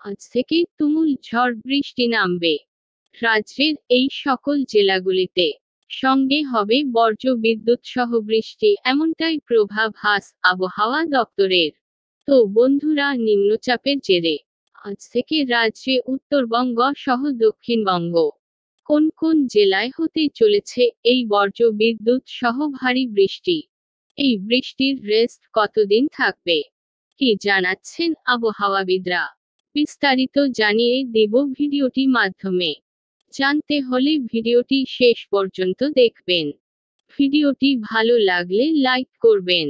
আজ থেকে তুমুল ঝড় বৃষ্টি নামবে রাজ্যের এই সকল জেলাগুলিতে। সঙ্গে হবে বজ্র বিদ্যুৎ সহ বৃষ্টি, এমনটাই পূর্বাভাস আবহাওয়া দপ্তরের। তো বন্ধুরা, নিম্নচাপের জেরে আজ থেকে রাজ্যে উত্তরবঙ্গ সহ দক্ষিণবঙ্গ কোন কোন জেলায় হতে চলেছে এই বজ্র বিদ্যুৎ সহ ভারী বৃষ্টি। এই বৃষ্টির রেস্ট কতদিন থাকবে, কি জানাচ্ছেন আবহাওয়াবিদরা, বিস্তারিত জানিয়ে দেব ভিডিওটি মাধ্যমে। জানতে হলে ভিডিওটি শেষ পর্যন্ত দেখবেন। ভিডিওটি ভালো লাগলে লাইক করবেন।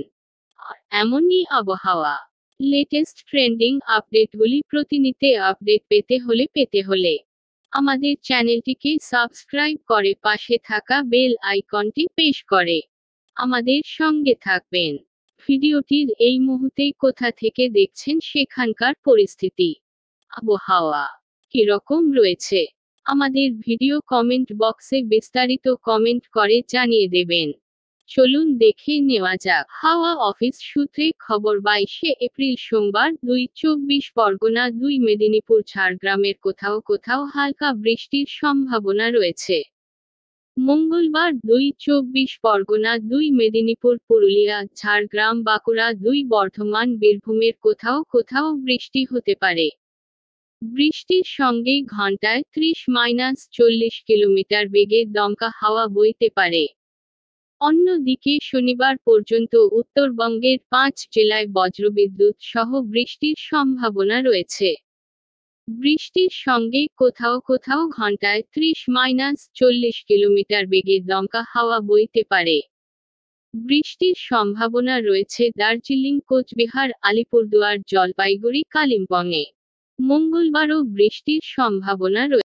আর এমনই আবহাওয়া লেটেস্ট ট্রেন্ডিং আপডেটগুলি প্রতিনিয়ত আপডেট পেতে হলে আমাদের চ্যানেলটিকে সাবস্ক্রাইব করে পাশে থাকা বেল আইকনটি প্রেস করে আমাদের সঙ্গে থাকবেন। ভিডিওটির এই মুহূর্তে কোথা থেকে দেখছেন সেখানকার পরিস্থিতি, আবহাওয়া কিরকম রয়েছে, আমাদের ভিডিও কমেন্ট বক্সে বিস্তারিত কমেন্ট করে জানিয়ে দেবেন। চলুন দেখে নেওয়া যাক। হাওয়া অফিস সূত্রে খবর 22 এপ্রিল সোমবার 24 পরগনা 2 মেদিনীপুর ঝাড়গ্রামের কোথাও কোথাও হালকা বৃষ্টির সম্ভাবনা রয়েছে। মঙ্গলবার 24 পরগনা 2 মেদিনীপুর পুরুলিয়া ঝাড়গ্রাম বাঁকুড়া 2 বর্ধমান বীরভূমের কোথাও কোথাও বৃষ্টি হতে পারে। বৃষ্টির সঙ্গে ঘন্টায় 30-40 কিলোমিটার বেগে দমকা হাওয়া বইতে পারে। অন্যদিকে শনিবার পর্যন্ত উত্তরবঙ্গের 5 জেলায় বজ্রবিদ্যুৎ সহ বৃষ্টির সম্ভাবনা রয়েছে। বৃষ্টির সঙ্গে কোথাও কোথাও ঘন্টায় 30-40 কিলোমিটার বেগে দমকা হাওয়া বইতে পারে। বৃষ্টির সম্ভাবনা রয়েছে দার্জিলিং, কোচবিহার, আলিপুরদুয়ার, জলপাইগুড়ি, কালিম্পংয়ে। মঙ্গলবারও বৃষ্টির সম্ভাবনা রয়েছে।